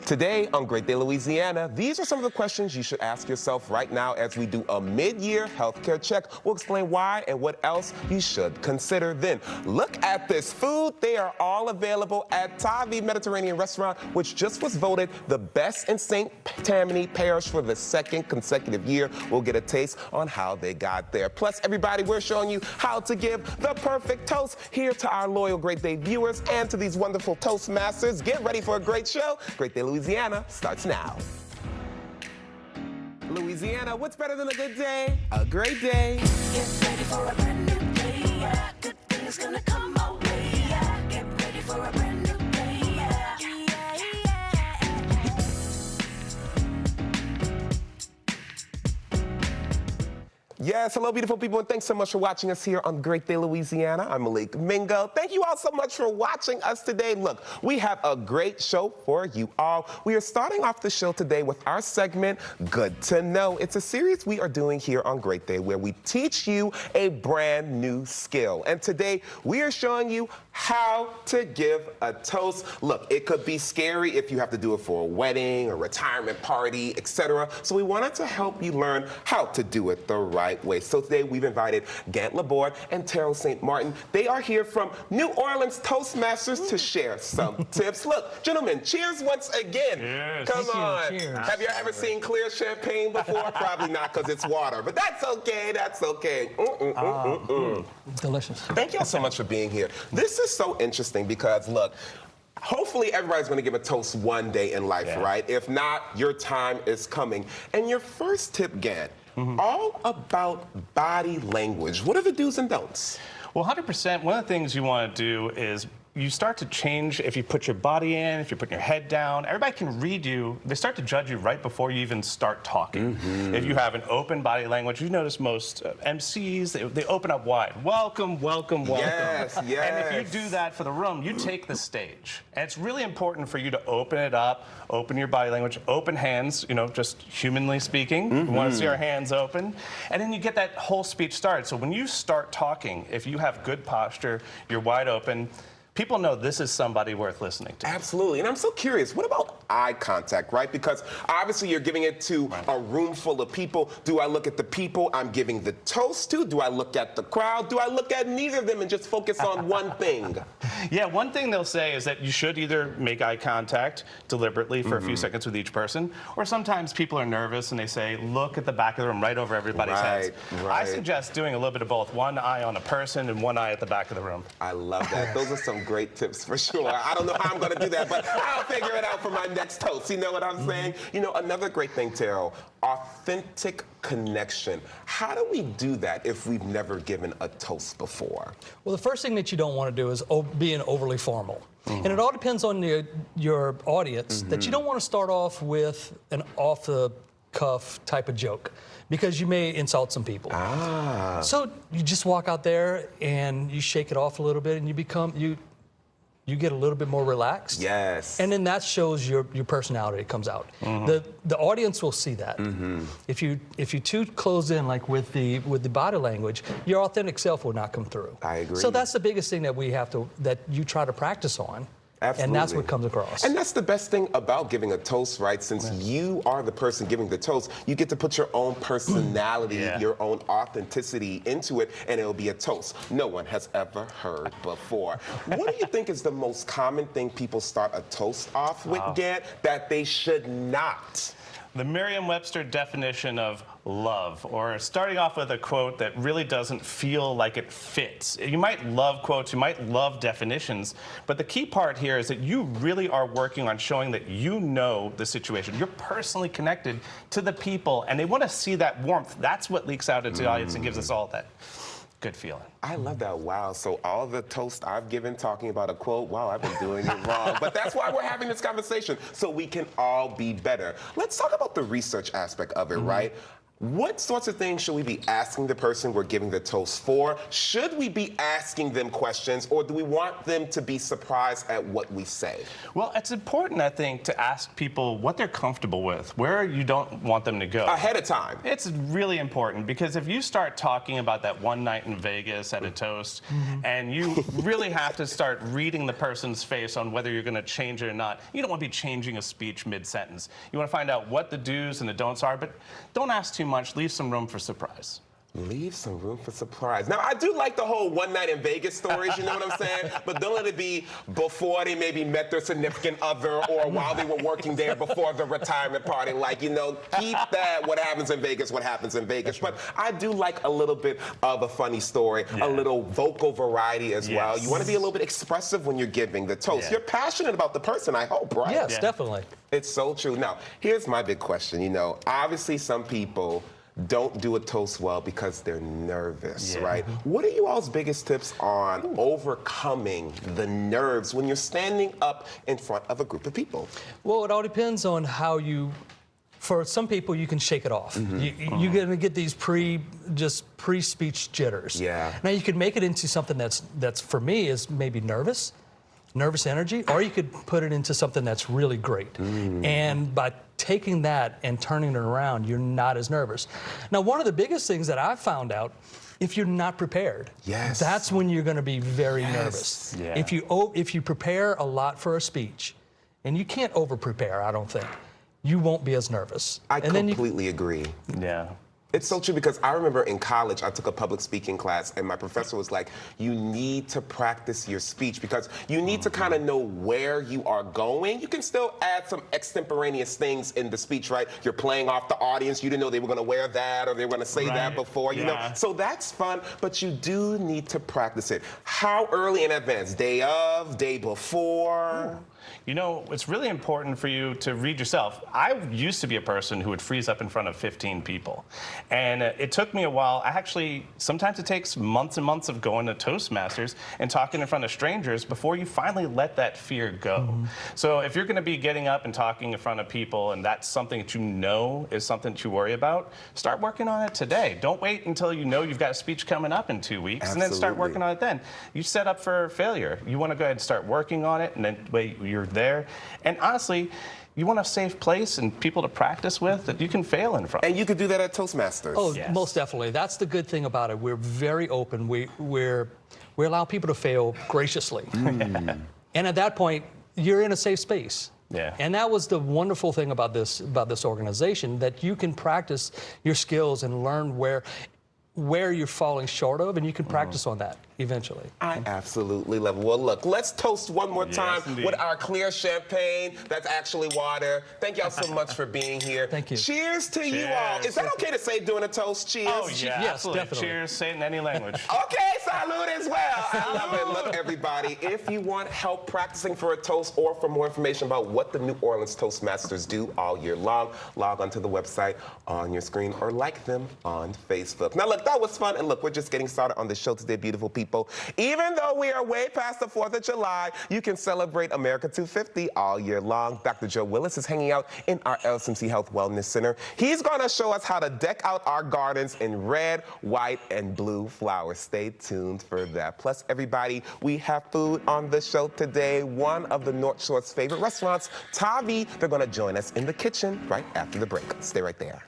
Today on Great Day Louisiana, these are some of the questions you should ask yourself right now as we do a mid-year healthcare check. We'll explain why and what else you should consider then. Look at this food. They are all available at Tavi Mediterranean Restaurant, which just was voted the best in St. Tammany Parish for the second consecutive year. We'll get a taste on how they got there. Plus, everybody, we're showing you how to give the perfect toast here to our loyal Great Day viewers and to these wonderful Toastmasters. Get ready for a great show. Great Day Louisiana starts now. Louisiana, what's better than a good day? A great day. Get ready for a brand new day. Yeah. Good things gonna come our way. Yeah. Get ready for a brand new day. Yeah. Yes, hello, beautiful people, and thanks so much for watching us here on Great Day Louisiana. I'm Malik Mingo. Thank you all so much for watching us today. Look, we have a great show for you all. We are starting off the show today with our segment, Good to Know. It's a series we are doing here on Great Day where we teach you a brand new skill. And today, we are showing you how to give a toast. Look, it could be scary if you have to do it for a wedding, a retirement party, etc. So we wanted to help you learn how to do it the right way. So today we've invited Gant and Terrill St. Martin. They are here from New Orleans Toastmasters to share some tips. Look, gentlemen, cheers once again. Cheers. Come on. Cheers. Have you ever seen clear champagne before? Probably not, because it's water, but that's okay. That's okay. Delicious. Thank you all so much for being here. This is so interesting because, look, hopefully everybody's going to give a toast one day in life, right? If not, your time is coming. And your first tip, Gant, all about body language. What are the do's and don'ts? Well, 100%, one of the things you want to do is you start to change if you put your body in, if you're putting your head down. Everybody can read you. They start to judge you right before you even start talking. If you have an open body language, you notice most MCs, they open up wide. Welcome, welcome, welcome. Yes, yes. And if you do that for the room, you take the stage. And it's really important for you to open it up, open your body language, open hands, you know, just humanly speaking. We want to see our hands open. And then you get that whole speech started. So when you start talking, if you have good posture, you're wide open, people know this is somebody worth listening to. Absolutely. And I'm so curious, what about eye contact, right? Because obviously you're giving it to a room full of people. Do I look at the people I'm giving the toast to? Do I look at the crowd? Do I look at neither of them and just focus on one thing? Yeah, one thing they'll say is that you should either make eye contact deliberately for a few seconds with each person, or sometimes people are nervous and they say, look at the back of the room right over everybody's heads. I suggest doing a little bit of both, one eye on a person and one eye at the back of the room. I love that. Those are some great tips for sure. I don't know how I'm going to do that, but I'll figure it out for my next toast. You know what I'm saying? You know, another great thing, Terrill, authentic connection. How do we do that if we've never given a toast before? Well, the first thing that you don't want to do is being overly formal. And it all depends on your audience, that you don't want to start off with an off-the-cuff type of joke, because you may insult some people. So you just walk out there and you shake it off a little bit and you get a little bit more relaxed. Yes. And then that shows your personality comes out. The audience will see that. If you too close in, like with the body language, your authentic self will not come through. I agree. So that's the biggest thing that you try to practice on. Absolutely. And that's what comes across. And that's the best thing about giving a toast, right? Since you are the person giving the toast, you get to put your own personality, your own authenticity into it, and it'll be a toast no one has ever heard before. What do you think is the most common thing people start a toast off with, Gant, that they should not? The Merriam-Webster definition of love, or starting off with a quote that really doesn't feel like it fits. You might love quotes, you might love definitions, but the key part here is that you really are working on showing that you know the situation. You're personally connected to the people, and they want to see that warmth. That's what leaks out into the audience and gives us all that good feeling. I love that. Wow. So all the toast I've given talking about a quote, wow, I've been doing it wrong. But that's why we're having this conversation, so we can all be better. Let's talk about the research aspect of it, right? What sorts of things should we be asking the person we're giving the toast for? Should we be asking them questions, or do we want them to be surprised at what we say? Well, it's important, I think, to ask people what they're comfortable with, where you don't want them to go. Ahead of time. It's really important, because if you start talking about that one night in Vegas at a toast, and you really have to start reading the person's face on whether you're going to change it or not, you don't want to be changing a speech mid-sentence. You want to find out what the do's and the don'ts are, but don't ask too much. Leave some room for surprise. Leave some room for surprise. Now, I do like the whole one night in Vegas stories, you know what I'm saying? But don't let it be before they maybe met their significant other or while they were working there before the retirement party. Like, you know, keep that what happens in Vegas, what happens in Vegas. But I do like a little bit of a funny story, a little vocal variety as well. You want to be a little bit expressive when you're giving the toast. You're passionate about the person, I hope, right? Yes, definitely. It's so true. Now, here's my big question. You know, obviously some people don't do a toast well because they're nervous, right? What are you all's biggest tips on overcoming the nerves when you're standing up in front of a group of people? Well, it all depends on how you. For some people, you can shake it off. You're going to get these pre-speech jitters. Yeah. Now you could make it into something that's for me is maybe nervous energy, or you could put it into something that's really great. And by taking that and turning it around, you're not as nervous. Now, one of the biggest things that I've found out, if you're not prepared, that's when you're going to be very nervous. If you prepare a lot for a speech, and you can't over-prepare, I don't think, you won't be as nervous. I completely agree. Yeah. It's so true, because I remember in college, I took a public speaking class, and my professor was like, you need to practice your speech, because you need to kind of know where you are going. You can still add some extemporaneous things in the speech, right? You're playing off the audience. You didn't know they were going to wear that or they were going to say that before, you know? So that's fun, but you do need to practice it. How early in advance? Day of, day before? You know, it's really important for you to read yourself. I used to be a person who would freeze up in front of 15 people. And it took me a while. Sometimes it takes months and months of going to Toastmasters and talking in front of strangers before you finally let that fear go. So if you're going to be getting up and talking in front of people, and that's something that you know is something that you worry about, start working on it today. Don't wait until you know you've got a speech coming up in 2 weeks and then start working on it then. You set up for failure. You want to go ahead and start working on it, and then wait, you're there. And honestly, you want a safe place and people to practice with that you can fail in front of. And you could do that at Toastmasters. Oh, most definitely. That's the good thing about it. We're very open. We allow people to fail graciously. And at that point, you're in a safe space. And that was the wonderful thing about this organization, that you can practice your skills and learn where you're falling short of, and you can practice on that eventually. I absolutely love it. Well, look, let's toast one more time with our clear champagne that's actually water. Thank y'all so much for being here. Thank you. Cheers to you all. Is that okay to say during a toast? Cheers. Oh, yeah, yes, absolutely. definitely. Cheers, say it in any language. Okay, salute as well. I love it. Look, everybody, if you want help practicing for a toast or for more information about what the New Orleans Toastmasters do all year long, log onto the website on your screen or like them on Facebook. Now, look, that was fun. And look, we're just getting started on the show today, beautiful people. Even though we are way past the 4th of July, you can celebrate America 250 all year long. Dr. Joe Willis is hanging out in our LSMC Health Wellness Center. He's going to show us how to deck out our gardens in red, white, and blue flowers. Stay tuned for that. Plus, everybody, we have food on the show today. One of the North Shore's favorite restaurants, Tavi, they're going to join us in the kitchen right after the break. Stay right there.